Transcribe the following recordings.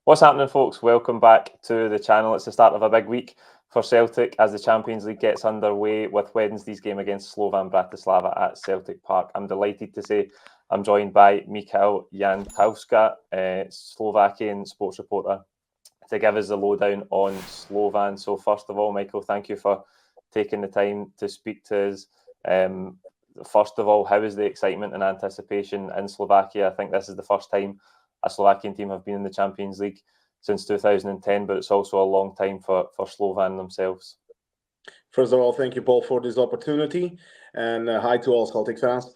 What's happening, folks? Welcome back to the channel. It's the start of a big week for Celtic as the Champions League gets underway with Wednesday's game against Slovan Bratislava at Celtic Park. I'm delighted to say I'm joined by Michal Jantǒska, Slovakian sports reporter, to give us the lowdown on Slovan. So first of all, Michael, thank you for taking the time to speak to us. First of all, how is the excitement and anticipation in Slovakia? I think this is the first time a Slovakian team have been in the Champions League since 2010, but it's also a long time for Slovan themselves. First of all, thank you, Paul, for this opportunity, and hi to all Celtic fans.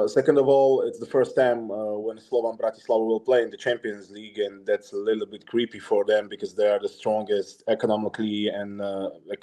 Second of all, it's the first time when Slovan Bratislava will play in the Champions League, and that's a little bit creepy for them because they are the strongest economically and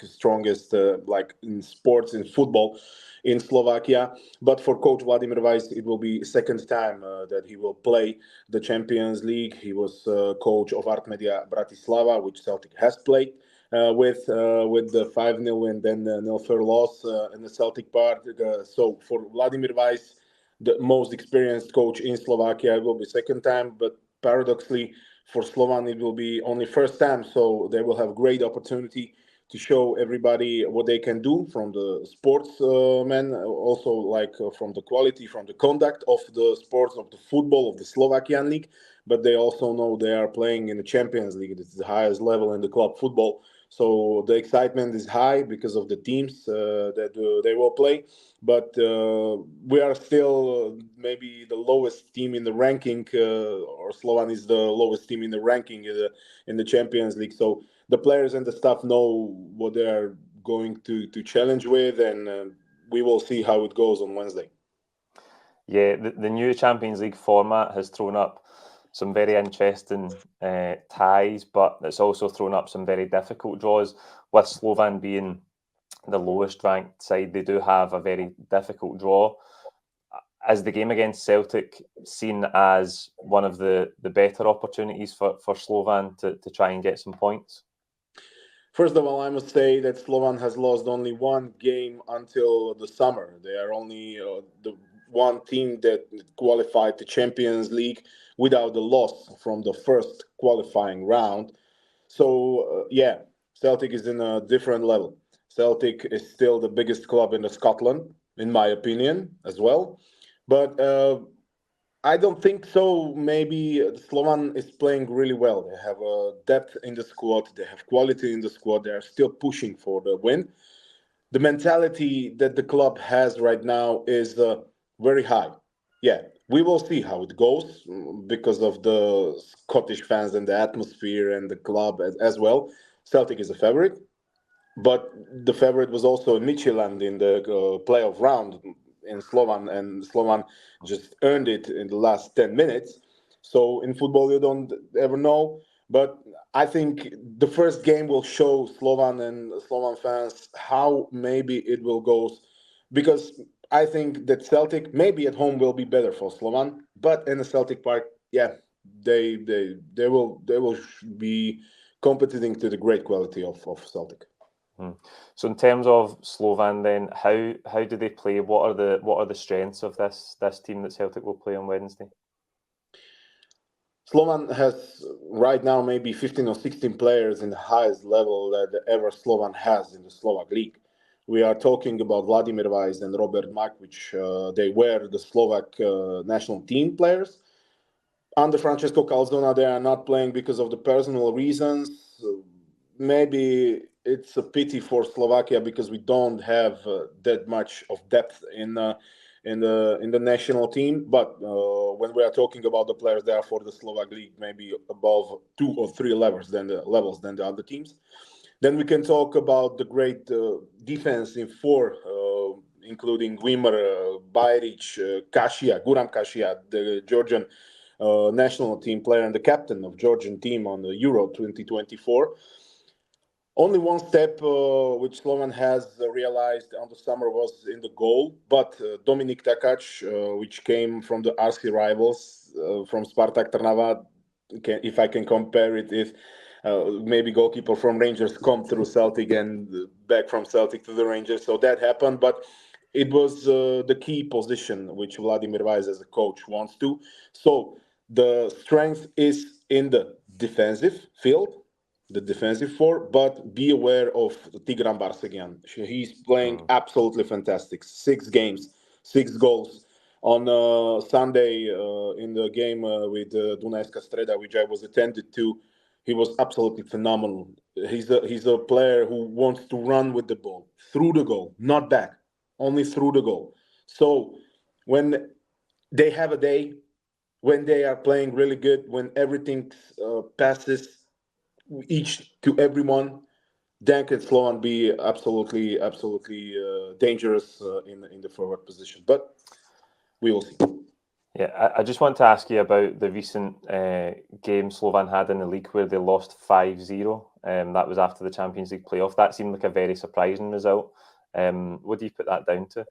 strongest in sports, in football, in Slovakia. But for Coach Vladimir Weiss, it will be second time that he will play the Champions League. He was coach of Artmedia Bratislava, which Celtic has played with the 5-0 and then 0-4 loss in the Celtic Park. So for Vladimir Weiss, the most experienced coach in Slovakia, it will be second time, but paradoxically for Slovan it will be only first time, so they will have great opportunity to show everybody what they can do from the sportsmen, also from the quality, from the conduct of the sports, of the football, of the Slovakian league, but they also know they are playing in the Champions League. It's the highest level in the club football. So the excitement is high because of the teams that they will play. But we are still maybe the lowest team in the ranking, or Slovan is the lowest team in the ranking in the Champions League. So the players and the staff know what they are going to challenge with, and we will see how it goes on Wednesday. Yeah, the new Champions League format has thrown up some very interesting ties, but it's also thrown up some very difficult draws. With Slovan being the lowest ranked side, they do have a very difficult draw. Is the game against Celtic seen as one of the better opportunities for Slovan to try and get some points? First of all, I must say that Slovan has lost only one game until the summer. They are only the one team that qualified the Champions League without the loss from the first qualifying round. So, Celtic is in a different level. Celtic is still the biggest club in Scotland, in my opinion, as well. But I don't think so. Maybe Slovan is playing really well. They have a depth in the squad. They have quality in the squad. They are still pushing for the win. The mentality that the club has right now is very high. Yeah, we will see how it goes because of the Scottish fans and the atmosphere and the club as well. Celtic is a favorite, but the favorite was also in Midtjylland in the playoff round in Slovan, and Slovan just earned it in the last 10 minutes. So in football, you don't ever know. But I think the first game will show Slovan and Slovan fans how maybe it will go, because I think that Celtic maybe at home will be better for Slovan, but in the Celtic Park, yeah, they will be competing to the great quality of Celtic. So in terms of Slovan, then how do they play? What are the strengths of this team that Celtic will play on Wednesday? Slovan has right now maybe 15 or 16 players in the highest level that ever Slovan has in the Slovak league. We are talking about Vladimir Weiss and Robert Mak, which they were the Slovak national team players. Under Francesco Calzona, they are not playing because of the personal reasons. Maybe it's a pity for Slovakia because we don't have that much of depth in the national team. But when we are talking about the players, they are for the Slovak league maybe above 2 or 3 levels than the other teams. Then we can talk about the great defense in 4, including Wimmer, Bajric, Guram Kasia, the Georgian national team player and the captain of Georgian team on the Euro 2024. Only one step which Slovan has realized on the summer was in the goal, but Dominik Takac, which came from the RC rivals from Spartak Trnava, if I can compare it, if maybe goalkeeper from Rangers come through Celtic and back from Celtic to the Rangers, so that happened, but it was the key position which Vladimir Weiss as a coach wants to. So the strength is in the defensive field, the defensive four, but be aware of Tigran Barsegian. He's playing absolutely fantastic. 6 games, 6 goals. On Sunday, in the game with Dunajska Streda, which I was attended to, he was absolutely phenomenal. He's a player who wants to run with the ball, through the goal, not back, only through the goal. So when they have a day, when they are playing really good, when everything passes each to everyone, then can Slovan be absolutely, absolutely dangerous in the forward position. But we will see. Yeah, I just want to ask you about the recent game Slovan had in the league where they lost 5-0. That was after the Champions League playoff. That seemed like a very surprising result. What do you put that down to?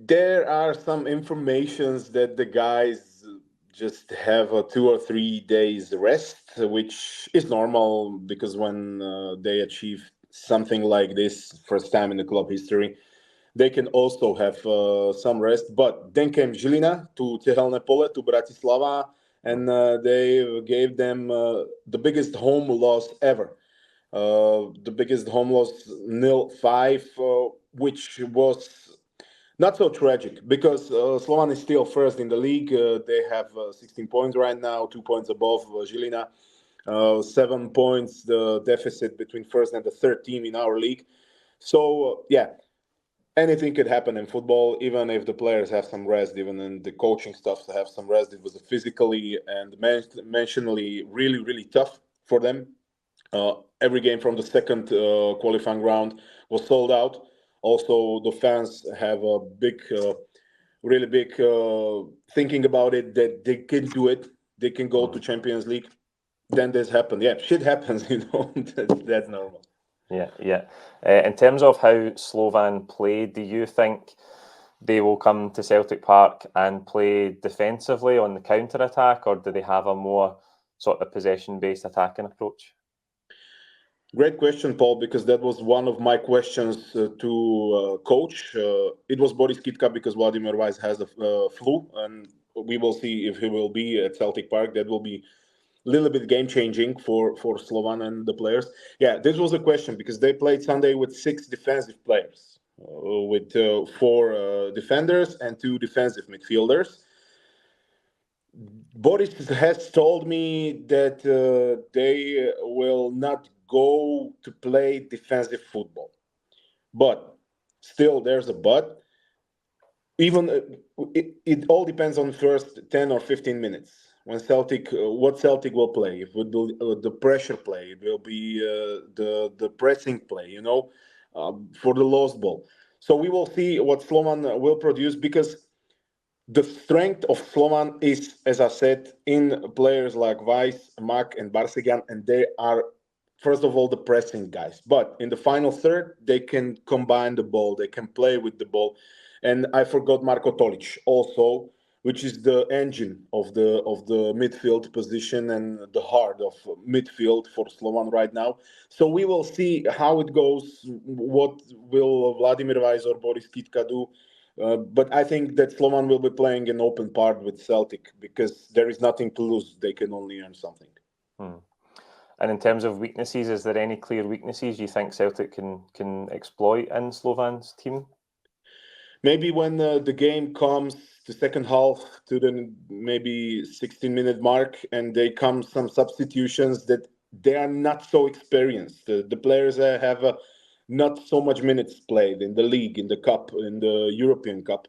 There are some informations that the guys just have a 2 or 3 days rest, which is normal because when they achieve something like this, first time in the club history, they can also have some rest. But then came Žilina to Tehelné Pole, to Bratislava, and they gave them the biggest home loss ever. The biggest home loss, 0-5, which was not so tragic because Slovan is still first in the league. They have 16 points right now, 2 points above Žilina. 7 points the deficit between first and the third team in our league. So, yeah, anything could happen in football, even if the players have some rest, even in the coaching stuff to have some rest. It was physically and mentionally really, really tough for them. Every game from the second qualifying round was sold out. Also, the fans have a big, really big thinking about it that they can do it. They can go to Champions League. Then this happened. Yeah, shit happens, that's normal. Yeah. In terms of how Slovan play, do you think they will come to Celtic Park and play defensively on the counter-attack, or do they have a more sort of possession-based attacking approach? Great question, Paul, because that was one of my questions to coach. It was Boris Kitka because Vladimir Weiss has a flu, and we will see if he will be at Celtic Park. That will be a little bit game-changing for Slovan and the players. Yeah, this was a question because they played Sunday with 6 defensive players, with 4 defenders and 2 defensive midfielders. Boris has told me that they will not go to play defensive football. But still, there's a but. Even it all depends on first 10 or 15 minutes. When Celtic, what Celtic will play. If it will the pressure play, it will be the pressing play, for the lost ball. So we will see what Slovan will produce because the strength of Slovan is, as I said, in players like Weiss, Mak, and Barsegian, and they are, first of all, the pressing guys. But in the final third, they can combine the ball, they can play with the ball. And I forgot Marko Tolic also, which is the engine of the midfield position and the heart of midfield for Slovan right now. So we will see how it goes. What will Vladimir Weiss or Boris Kitka do? But I think that Slovan will be playing an open part with Celtic because there is nothing to lose. They can only earn something. And in terms of weaknesses, is there any clear weaknesses you think Celtic can exploit in Slovan's team? Maybe when the game comes the second half to the maybe 16-minute mark and they come some substitutions that they are not so experienced. The players have not so much minutes played in the league, in the cup, in the European Cup.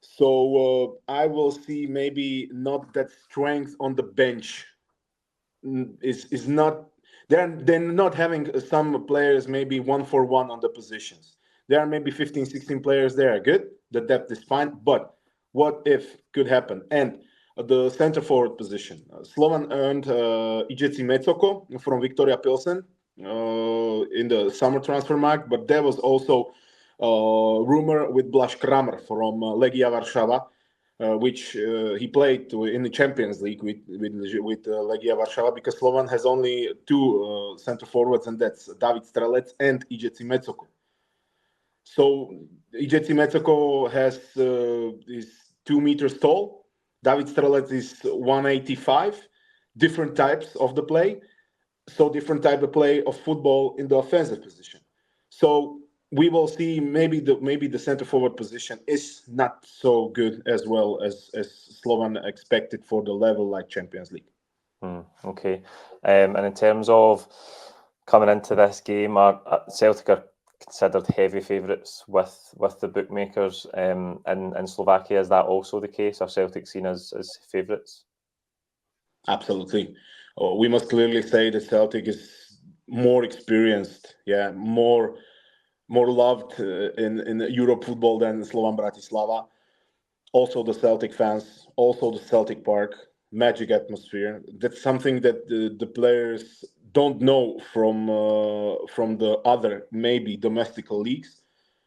So I will see maybe not that strength on the bench is not. They're not having some players maybe 1-for-1 on the positions. There are maybe 15, 16 players there. Good. The depth is fine. But what if could happen? And the center forward position. Slovan earned Ijeci Mecoko from Victoria Pilsen in the summer transfer market, but there was also rumor with Blaž Kramer from Legia Warsaw, which he played in the Champions League with Legia Warsaw, because Slovan has only 2 center forwards, and that's David Strelec and Ijeci Mecoko. So Ijeci Mecoko is 2 meters tall. David Strelec is 185, different types of the play, so different type of play of football in the offensive position. So we will see maybe the center forward position is not so good as well as Slovan expected for the level like Champions League. Okay, and in terms of coming into this game, Celtic are considered heavy favourites with the bookmakers in Slovakia. Is that also the case? Are Celtic seen as favourites? Absolutely. We must clearly say that Celtic is more experienced, more loved in Europe football than Slovan Bratislava. Also the Celtic fans, also the Celtic Park, magic atmosphere. That's something that the players don't know from the other maybe domestic leagues.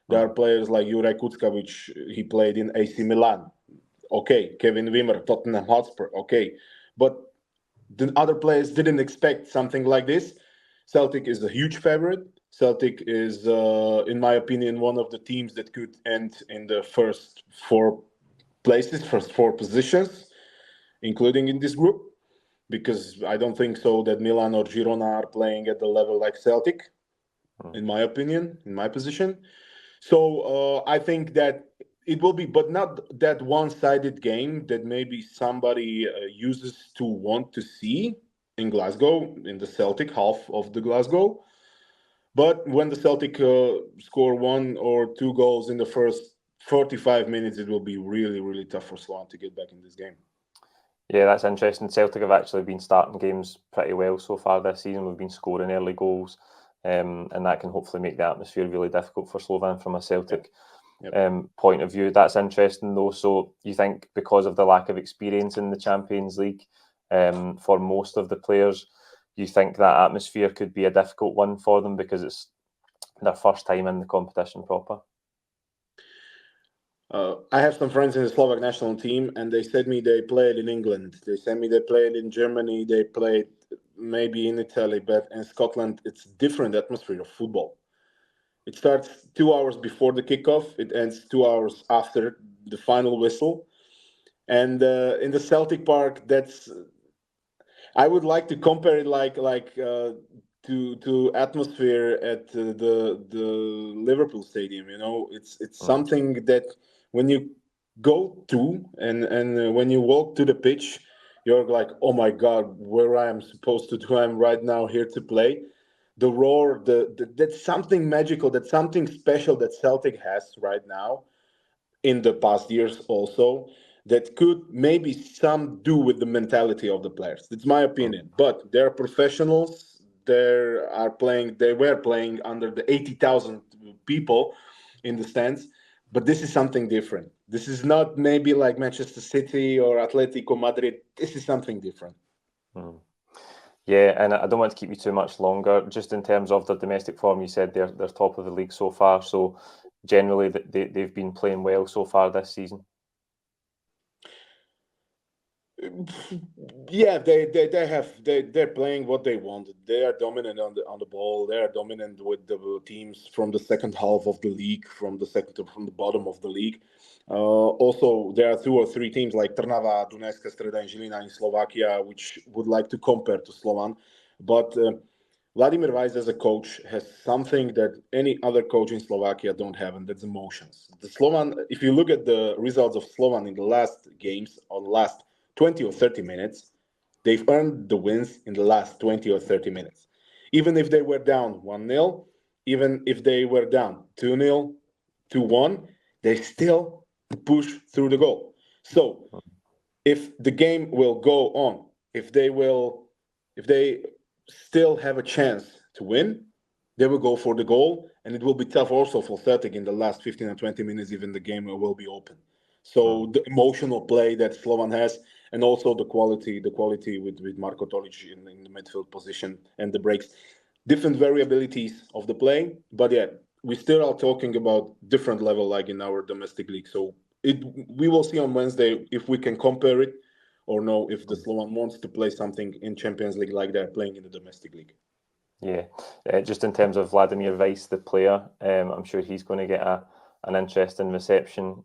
There are players like Juraj Kucka, which he played in AC Milan. Okay, Kevin Wimmer, Tottenham Hotspur. Okay, but the other players didn't expect something like this. Celtic is a huge favorite. Celtic is, in my opinion, one of the teams that could end in the first four positions, including in this group, because I don't think so that Milan or Girona are playing at the level like Celtic, in my opinion, in my position. So I think that it will be, but not that one-sided game that maybe somebody uses to want to see in Glasgow, in the Celtic half of the Glasgow. But when the Celtic score 1 or 2 goals in the first 45 minutes, it will be really, really tough for Slovan to get back in this game. Yeah, that's interesting. Celtic have actually been starting games pretty well so far this season. We've been scoring early goals, and that can hopefully make the atmosphere really difficult for Slovan from a Celtic point of view. That's interesting though. So you think because of the lack of experience in the Champions League for most of the players, you think that atmosphere could be a difficult one for them because it's their first time in the competition proper? I have some friends in the Slovak national team, and they said me they played in England. They said me they played in Germany. They played maybe in Italy, but in Scotland, it's different atmosphere of football. It starts 2 hours before the kickoff. It ends 2 hours after the final whistle. And in the Celtic Park, that's I would like to compare it to atmosphere at the Liverpool Stadium. You know, it's something that when you go to and when you walk to the pitch, you're like, oh my God, where I am supposed to do? I'm right now here to play. The roar, that's something magical, that's something special that Celtic has right now in the past years also that could maybe some do with the mentality of the players. It's my opinion, but they're professionals. They were playing under the 80,000 people in the stands, but this is something different. This is not maybe like Manchester City or Atletico Madrid. This is something different. Yeah, and I don't want to keep you too much longer. Just in terms of their domestic form, you said they're top of the league so far. So generally, they've been playing well so far this season. Yeah, they're playing what they wanted. They are dominant on the ball. They are dominant with the teams from the second half of the league, from the bottom of the league. Also, there are 2 or 3 teams like Trnava, Dunajská Streda, and Žilina in Slovakia, which would like to compare to Slovan. But Vladimir Weiss as a coach has something that any other coach in Slovakia don't have, and that's emotions. The Slovan, if you look at the results of Slovan in the last games or the last 20 or 30 minutes, they've earned the wins in the last 20 or 30 minutes. Even if they were down 1-0, even if they were down 2-0, 2-1, they still push through the goal. So if the game will go on, if they still have a chance to win, they will go for the goal, and it will be tough also for Celtic in the last 15 or 20 minutes, even the game will be open. So the emotional play that Slovan has, and also the quality with Marko Tolic in the midfield position and the breaks, different variabilities of the play. But yeah, we still are talking about different level like in our domestic league. So we will see on Wednesday if we can compare it or no, if the Slovan wants to play something in Champions League like they're playing in the domestic league. Yeah, just in terms of Vladimir Weiss, the player, I'm sure he's going to get an interesting reception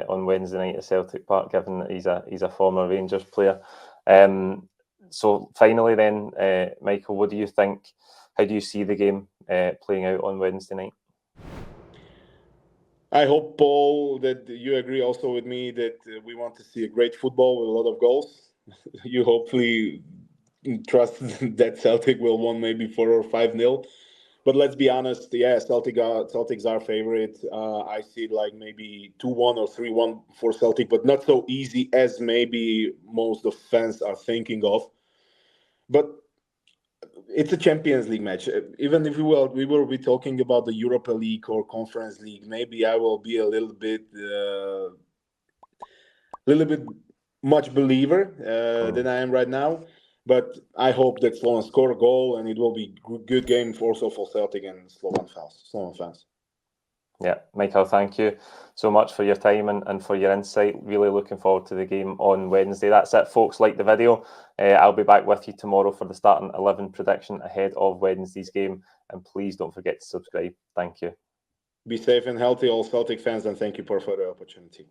on Wednesday night at Celtic Park, given that he's a former Rangers player. So finally then, Michael, what do you think? How do you see the game playing out on Wednesday night? I hope, Paul, that you agree also with me that we want to see a great football with a lot of goals. You hopefully trust that Celtic will win maybe 4 or 5-0. But let's be honest, yeah, Celtics are favorite. I see it like maybe 2-1 or 3-1 for Celtic, but not so easy as maybe most of fans are thinking of. But it's a Champions League match. Even if we will be talking about the Europa League or Conference League, maybe I will be a little bit much believer than I am right now. But I hope that Slovan score a goal, and it will be good game also for Celtic and Slovan fans. Yeah, Michael, thank you so much for your time and for your insight. Really looking forward to the game on Wednesday. That's it, folks. Like the video. I'll be back with you tomorrow for the starting 11 prediction ahead of Wednesday's game. And please don't forget to subscribe. Thank you. Be safe and healthy, all Celtic fans, and thank you for the opportunity.